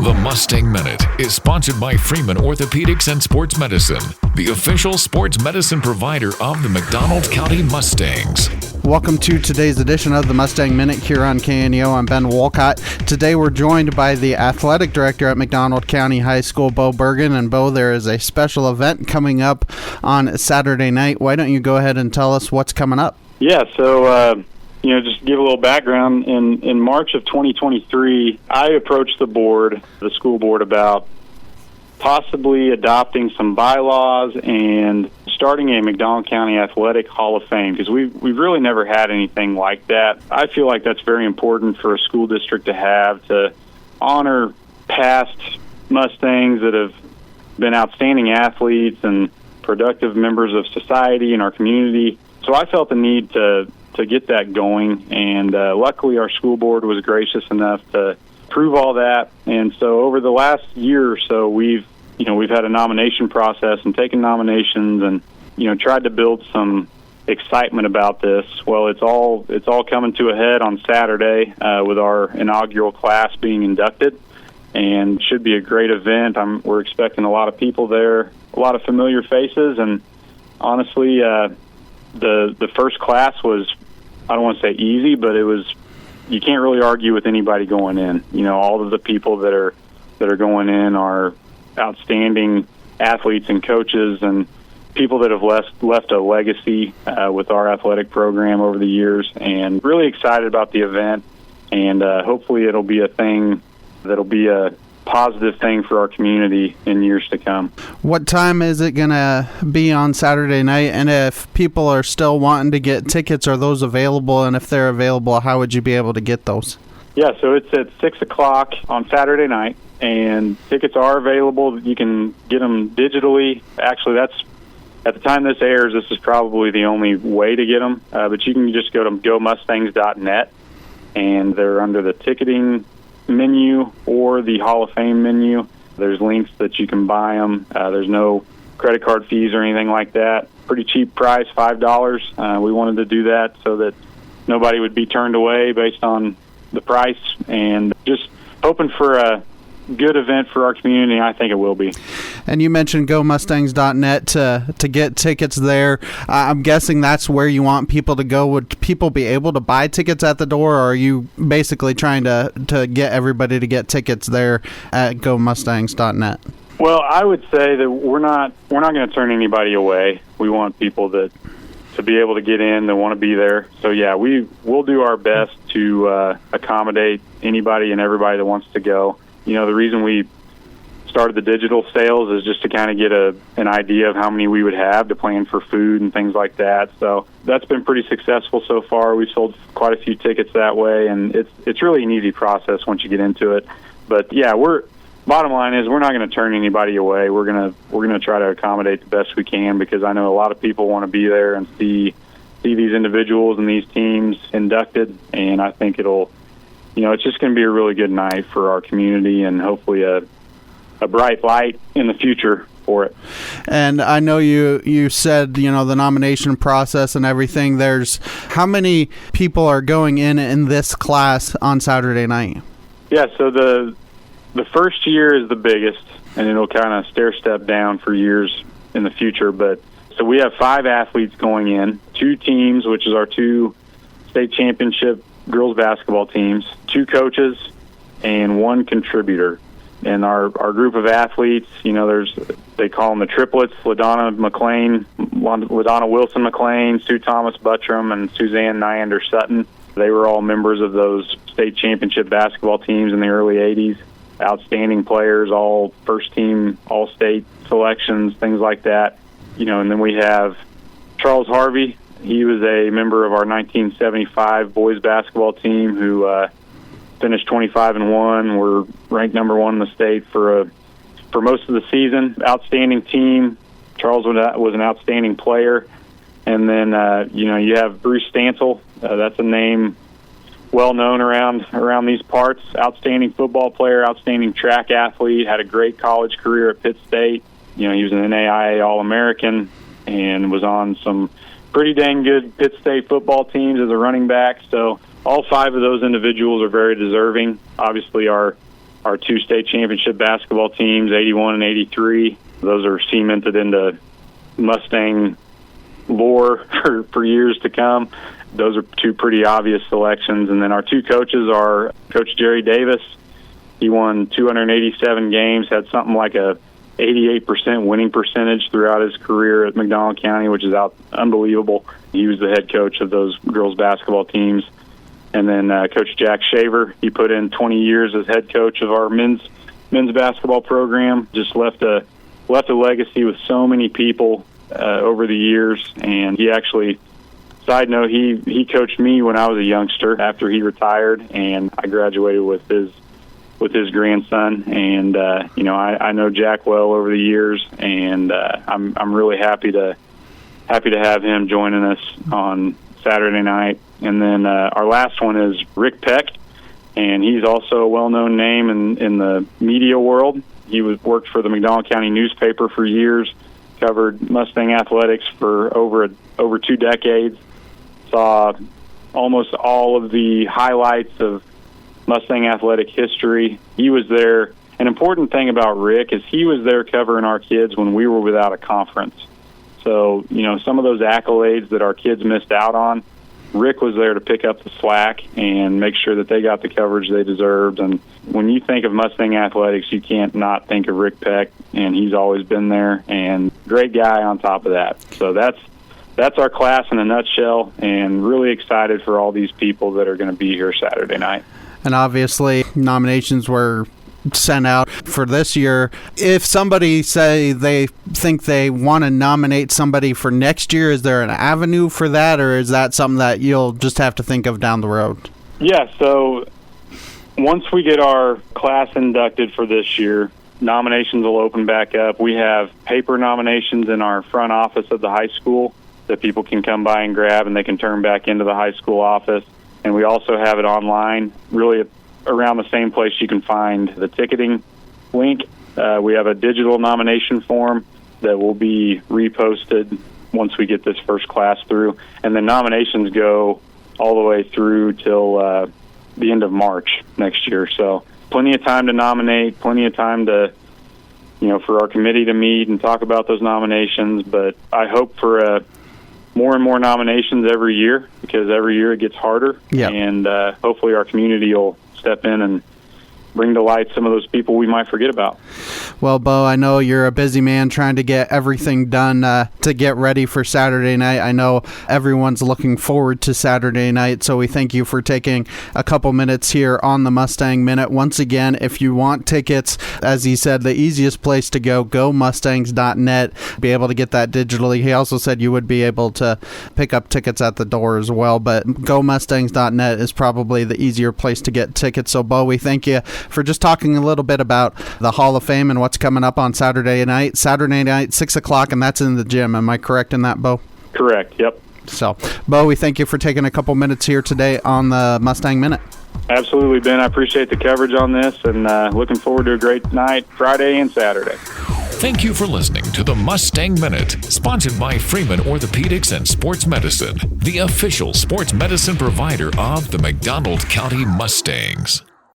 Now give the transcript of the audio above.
The Mustang Minute is sponsored by Freeman Orthopedics and Sports Medicine, the official sports medicine provider of the McDonald County Mustangs. Welcome to today's edition of the Mustang Minute here on KNEO. I'm Ben Wolcott. Today we're joined by the athletic director at McDonald County High School, Bo Bergen. And Bo, there is a special event coming up on Saturday night. Why don't you go ahead and tell us what's coming up? Yeah, so just to give a little background, in March of 2023, I approached the school board, about possibly adopting some bylaws and starting a McDonald County Athletic Hall of Fame, because we've really never had anything like that. I feel like that's very important for a school district to have, to honor past Mustangs that have been outstanding athletes and productive members of society in our community. So I felt the need to get that going, and luckily our school board was gracious enough to approve all that. And so over the last year or so, we've had a nomination process and taken nominations and tried to build some excitement about this. Well, it's all coming to a head on Saturday with our inaugural class being inducted, and should be a great event. We're expecting a lot of people there, a lot of familiar faces, and honestly, the first class was, I don't want to say easy, but you can't really argue with anybody going in. All of the people that are going in are outstanding athletes and coaches and people that have left a legacy with our athletic program over the years, and really excited about the event. And hopefully it'll be a thing that'll be a positive thing for our community in years to come. What time is it going to be on Saturday night? And if people are still wanting to get tickets, are those available? And if they're available, how would you be able to get those? Yeah, so it's at 6 o'clock on Saturday night, and tickets are available. You can get them digitally. Actually, at the time this airs, this is probably the only way to get them. But you can just go to gomustangs.net, and they're under the ticketing menu or the Hall of Fame menu. There's links that you can buy them. There's no credit card fees or anything like that. Pretty cheap price, $5. We wanted to do that so that nobody would be turned away based on the price, and just hoping for a good event for our community. I think it will be. And you mentioned gomustangs.net to get tickets there. I'm guessing that's where you want people to go. Would people be able to buy tickets at the door, or are you basically trying to get everybody to get tickets there at gomustangs.net? Well, I would say that we're not going to turn anybody away. We want people to be able to get in, that want to be there. So yeah, we'll do our best to accommodate anybody and everybody that wants to go. The reason we started the digital sales is just to kind of get an idea of how many we would have to plan for food and things like that. So that's been pretty successful so far. We've sold quite a few tickets that way, and it's really an easy process once you get into it. But yeah, bottom line is we're not going to turn anybody away. We're gonna try to accommodate the best we can, because I know a lot of people want to be there and see these individuals and these teams inducted, and I think it's just going to be a really good night for our community, and hopefully a bright light in the future for it. And I know you said, the nomination process and everything. How many people are going in this class on Saturday night? Yeah, so the first year is the biggest, and it'll kind of stair-step down for years in the future. But so we have 5 athletes going in, 2 teams, which is our 2 state championship girls basketball teams, 2 coaches, and 1 contributor. And our group of athletes, they call them the triplets: LaDonna Wilson McLean, Sue Thomas Buttram, and Suzanne Nyander Sutton. They were all members of those state championship basketball teams in the early 80s. Outstanding players, all first team, all state selections, things like that. And then we have Charles Harvey. He was a member of our 1975 boys basketball team who finished 25-1. We're ranked number 1 in the state for most of the season. Outstanding team. Charles was an outstanding player. And then you have Bruce Stansel. That's a name well known around these parts. Outstanding football player, outstanding track athlete. Had a great college career at Pitt State. He was an NAIA All-American and was on some pretty dang good Pitt State football teams as a running back. So all 5 of those individuals are very deserving. Obviously, our our 2 state championship basketball teams, 81 and 83. Those are cemented into Mustang lore for years to come. Those are 2 pretty obvious selections. And then our 2 coaches are Coach Jerry Davis. He won 287 games, had something like a 88% winning percentage throughout his career at McDonald County, which is unbelievable. He was the head coach of those girls basketball teams. And then Coach Jack Shaver, he put in 20 years as head coach of our men's basketball program. Just left a legacy with so many people over the years. And he actually, side note, he coached me when I was a youngster after he retired, and I graduated with his grandson. And I know Jack well over the years, and I'm really happy to have him joining us on Saturday night. And then our last one is Rick Peck, and he's also a well-known name in the media world. He worked for the McDonald County newspaper for years, covered Mustang athletics for over 2 decades, saw almost all of the highlights of Mustang athletic history. He was there. An important thing about Rick is he was there covering our kids when we were without a conference. So, some of those accolades that our kids missed out on, Rick was there to pick up the slack and make sure that they got the coverage they deserved. And when you think of Mustang athletics, you can't not think of Rick Peck, and he's always been there, and great guy on top of that. So that's our class in a nutshell, and really excited for all these people that are going to be here Saturday night. And obviously, nominations were sent out for this year. If somebody say they think they want to nominate somebody for next year, is there an avenue for that, or is that something that you'll just have to think of down the road? Yeah, so once we get our class inducted for this year, nominations will open back up. We have paper nominations in our front office of the high school that people can come by and grab, and they can turn back into the high school office. And we also have it online, really around the same place you can find the ticketing link. We have a digital nomination form that will be reposted once we get this first class through. And the nominations go all the way through till the end of March next year. So plenty of time to nominate, plenty of time to, for our committee to meet and talk about those nominations. But I hope for more and more nominations every year, because every year it gets harder. Yep. And hopefully our community will step in and bring to light some of those people we might forget about. Well, Bo, I know you're a busy man trying to get everything done to get ready for Saturday night. I know everyone's looking forward to Saturday night, so we thank you for taking a couple minutes here on the Mustang Minute. Once again, if you want tickets, as he said, the easiest place to go mustangs.net, be able to get that digitally. He also said you would be able to pick up tickets at the door as well, but mustangs.net is probably the easier place to get tickets. So, Bo, we thank you for just talking a little bit about the Hall of Fame and what's coming up on Saturday night. Saturday night, 6 o'clock, and that's in the gym. Am I correct in that, Bo? Correct, yep. So, Bo, we thank you for taking a couple minutes here today on the Mustang Minute. Absolutely, Ben. I appreciate the coverage on this, and looking forward to a great night Friday and Saturday. Thank you for listening to the Mustang Minute, sponsored by Freeman Orthopedics and Sports Medicine, the official sports medicine provider of the McDonald County Mustangs.